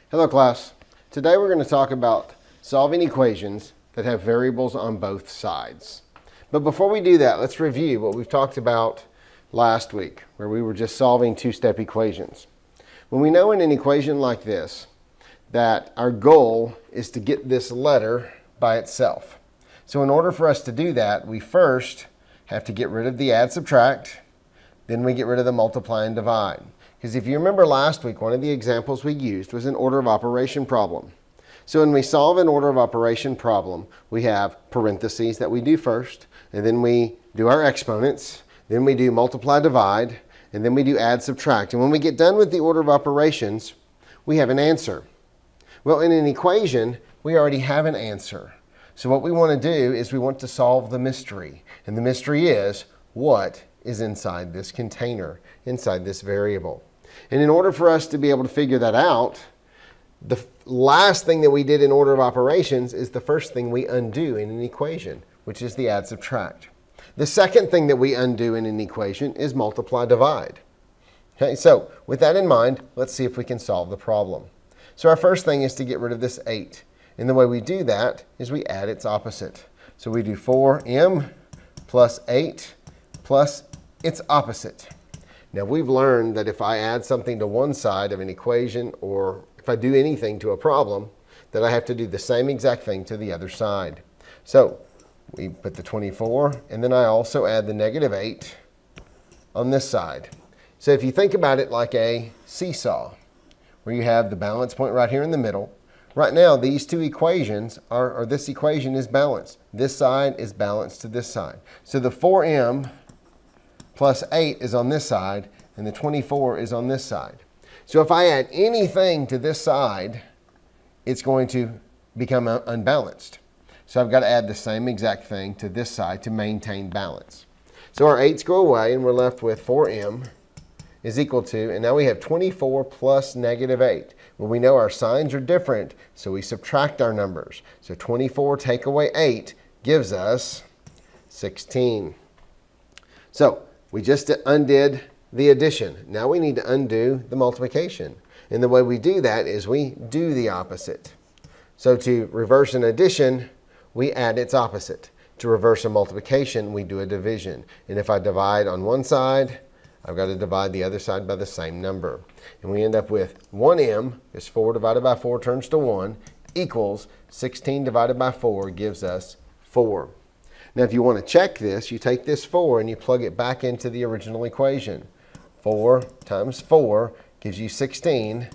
Hello class. Today we're going to talk about solving equations that have variables on both sides. But before we do that, let's review what we've talked about last week, where we were just solving two-step equations. When we know in an equation like this that our goal is to get this letter by itself. So in order for us to do that, we first have to get rid of the add, subtract, then we get rid of the multiply and divide. Because if you remember last week, one of the examples we used was an order of operation problem. So when we solve an order of operation problem, we have parentheses that we do first, and then we do our exponents, then we do multiply, divide, and then we do add, subtract. And when we get done with the order of operations, we have an answer. Well, in an equation, we already have an answer. So what we want to do is we want to solve the mystery. And the mystery is, what is inside this container, inside this variable? And in order for us to be able to figure that out, the last thing that we did in order of operations is the first thing we undo in an equation, which is the add, subtract. The second thing that we undo in an equation is multiply, divide. Okay, so with that in mind, let's see if we can solve the problem. So our first thing is to get rid of this 8. And the way we do that is we add its opposite. So we do 4m plus 8 plus its opposite. Now we've learned that if I add something to one side of an equation, or if I do anything to a problem, that I have to do the same exact thing to the other side. So we put the 24, and then I also add the negative 8 on this side. So if you think about it like a seesaw, where you have the balance point right here in the middle, right now these two equations or this equation is balanced. This side is balanced to this side. So the 4m plus 8 is on this side, and the 24 is on this side. So if I add anything to this side, it's going to become unbalanced. So I've got to add the same exact thing to this side to maintain balance. So our 8's go away, and we're left with 4m is equal to, and now we have 24 plus negative 8. Well, we know our signs are different, so we subtract our numbers. So 24 take away 8 gives us 16. So we just undid the addition. Now we need to undo the multiplication. And the way we do that is we do the opposite. So to reverse an addition, we add its opposite. To reverse a multiplication, we do a division. And if I divide on one side, I've got to divide the other side by the same number. And we end up with 1m, because 4 divided by 4 turns to 1, equals 16 divided by 4 gives us 4. Now if you want to check this, you take this 4 and you plug it back into the original equation. 4 times 4 gives you 16,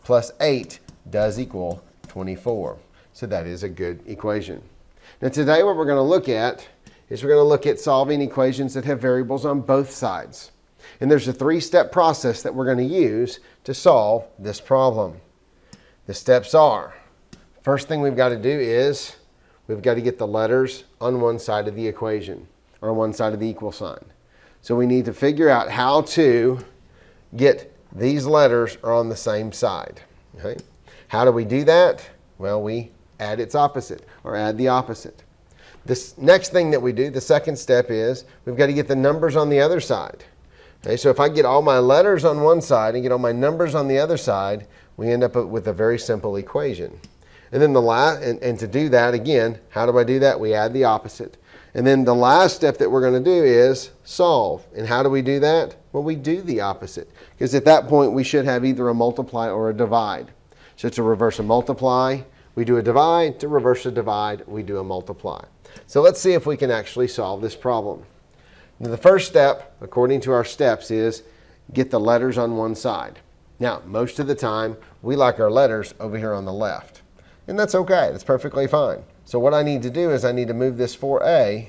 plus 8 does equal 24. So that is a good equation. Now today what we're going to look at is we're going to look at solving equations that have variables on both sides. And there's a three-step process that we're going to use to solve this problem. The steps are, first thing we've got to do is we've got to get the letters on one side of the equation, or on one side of the equal sign. So we need to figure out how to get these letters are on the same side. Okay? How do we do that? Well, we add its opposite, or add the opposite. This next thing that we do, the second step, is we've got to get the numbers on the other side. Okay, so if I get all my letters on one side and get all my numbers on the other side, we end up with a very simple equation. And then and to do that, again, how do I do that? We add the opposite. And then the last step that we're going to do is solve. And how do we do that? Well, we do the opposite. Because at that point, we should have either a multiply or a divide. So to reverse a multiply, we do a divide. To reverse a divide, we do a multiply. So let's see if we can actually solve this problem. Now, the first step, according to our steps, is get the letters on one side. Now, most of the time, we like our letters over here on the left. And that's okay. That's perfectly fine. So what I need to do is I need to move this 4a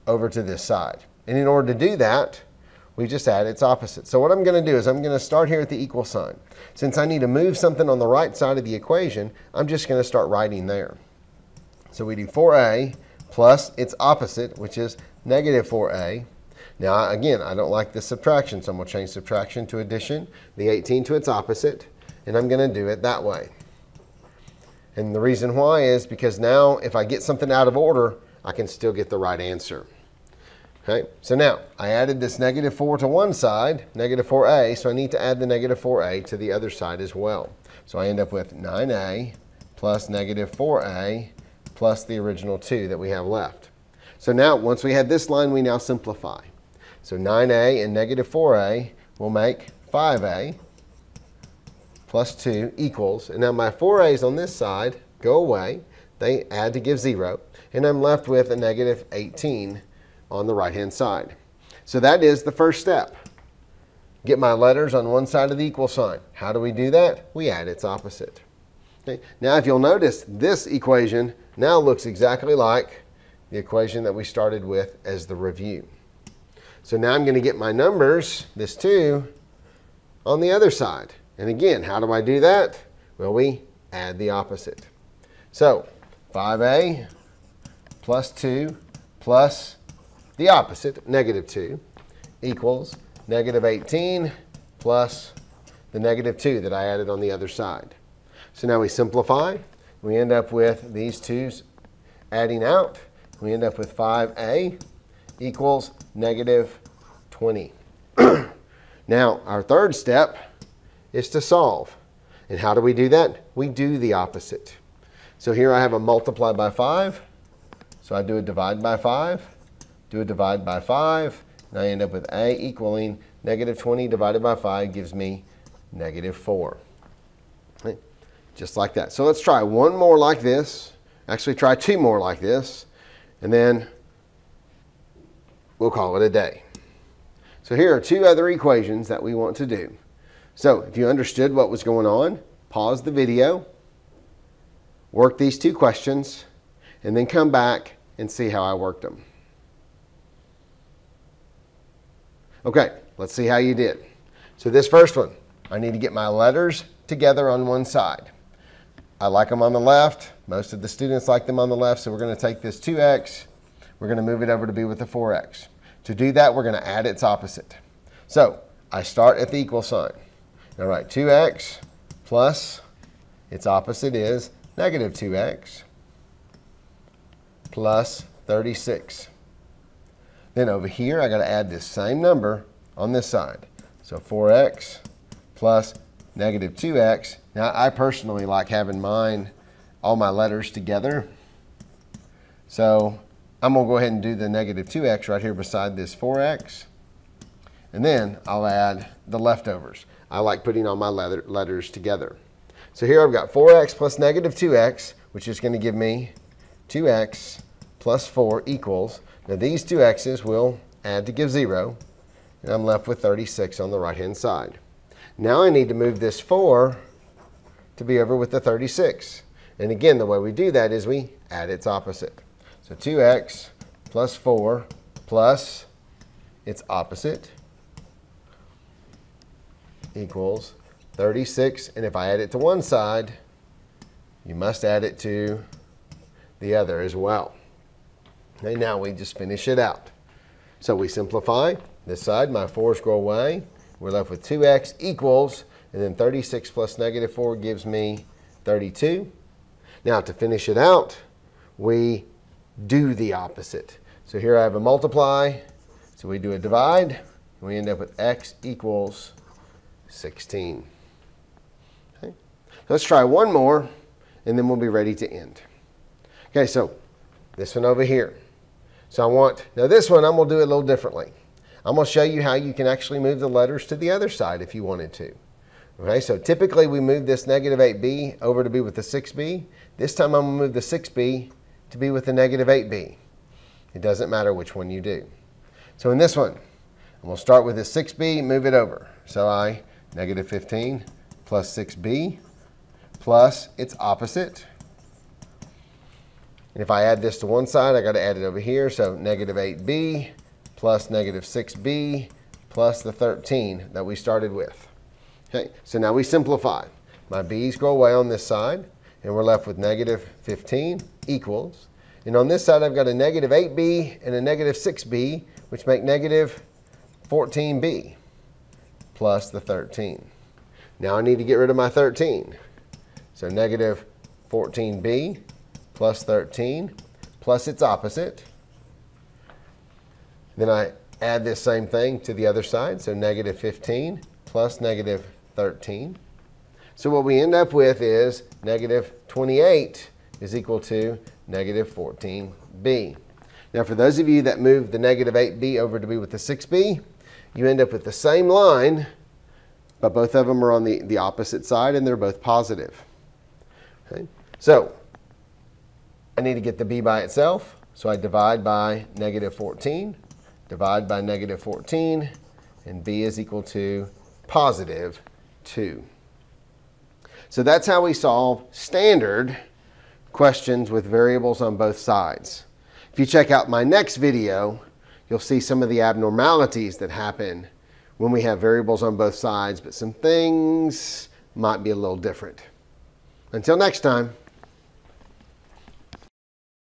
over to this side. And in order to do that, we just add its opposite. So what I'm going to do is I'm going to start here at the equal sign. Since I need to move something on the right side of the equation, I'm just going to start writing there. So we do 4a plus its opposite, which is negative 4a. Now, again, I don't like this subtraction, so I'm going to change subtraction to addition, the 18 to its opposite, and I'm going to do it that way. And the reason why is because now if I get something out of order, I can still get the right answer. Okay, so now I added this negative 4 to one side, negative 4a, so I need to add the negative 4a to the other side as well. So I end up with 9a plus negative 4a plus the original 2 that we have left. So now, once we have this line, we now simplify. So 9a and negative 4a will make 5a plus 2 equals, and now my 4a's on this side go away. They add to give 0, and I'm left with a negative 18 on the right-hand side. So that is the first step. Get my letters on one side of the equal sign. How do we do that? We add its opposite. Okay. Now, if you'll notice, this equation now looks exactly like the equation that we started with as the review. So now I'm going to get my numbers, this 2, on the other side. And again, how do I do that? Well, we add the opposite. So 5a plus 2 plus the opposite, negative 2, equals negative 18 plus the negative 2 that I added on the other side. So now we simplify. We end up with these 2's adding out. We end up with 5a equals negative 20. Now, our third step is to solve. And how do we do that? We do the opposite. So here I have a multiply by 5. So I do a divide by 5. Do a divide by 5, and I end up with a equaling negative 20 divided by 5 gives me negative 4. Okay. Just like that. So let's try one more like this. Actually, try 2 more like this, and then we'll call it a day. So here are 2 other equations that we want to do. So if you understood what was going on, pause the video, work these 2 questions, and then come back and see how I worked them. Okay, let's see how you did. So this first one, I need to get my letters together on one side. I like them on the left. Most of the students like them on the left, so we're going to take this 2x, we're going to move it over to be with the 4x. To do that, we're going to add its opposite. So I start at the equal sign. All right, 2x plus its opposite is negative 2x plus 36. Then over here, I got to add this same number on this side. So 4x plus negative 2x. Now, I personally like having all my letters together. So I'm going to go ahead and do the negative 2x right here beside this 4x. And then I'll add the leftovers. I like putting all my letters together. So here I've got 4x plus negative 2x, which is going to give me 2x plus 4 equals. Now these 2 x's will add to give 0, and I'm left with 36 on the right-hand side. Now I need to move this 4 to be over with the 36. And again, the way we do that is we add its opposite. So 2x plus 4 plus its opposite equals 36. And if I add it to one side, you must add it to the other as well. Okay, now we just finish it out. So we simplify this side, my 4's go away. We're left with 2x equals, and then 36 plus negative 4 gives me 32. Now to finish it out, we do the opposite. So here I have a multiply, so we do a divide, and we end up with x equals 16. Okay. Let's try one more, and then we'll be ready to end. Okay, so this one over here. So now this one I'm going to do it a little differently. I'm going to show you how you can actually move the letters to the other side if you wanted to. Okay, so typically we move this negative 8b over to be with the 6b. This time I'm going to move the 6b to be with the negative 8b. It doesn't matter which one you do. So in this one, I'm going to start with the 6b, move it over. So negative 15 plus 6b plus its opposite. And if I add this to one side, I got to add it over here. So negative 8b plus negative 6b plus the 13 that we started with. Okay, so now we simplify. My b's go away on this side, and we're left with negative 15 equals. And on this side, I've got a negative 8b and a negative 6b, which make negative 14b plus the 13. Now I need to get rid of my 13. So negative 14b plus 13 plus its opposite Then I add this same thing to the other side, so negative 15 plus negative 13. So what we end up with is negative 28 is equal to negative 14b. Now for those of you that move the negative 8b over to be with the 6b, you end up with the same line, but both of them are on the opposite side and they're both positive. Okay? So I need to get the b by itself, so I divide by negative 14, divide by negative 14, and b is equal to positive 2. So that's how we solve standard questions with variables on both sides. If you check out my next video, you'll see some of the abnormalities that happen when we have variables on both sides, but some things might be a little different. Until next time.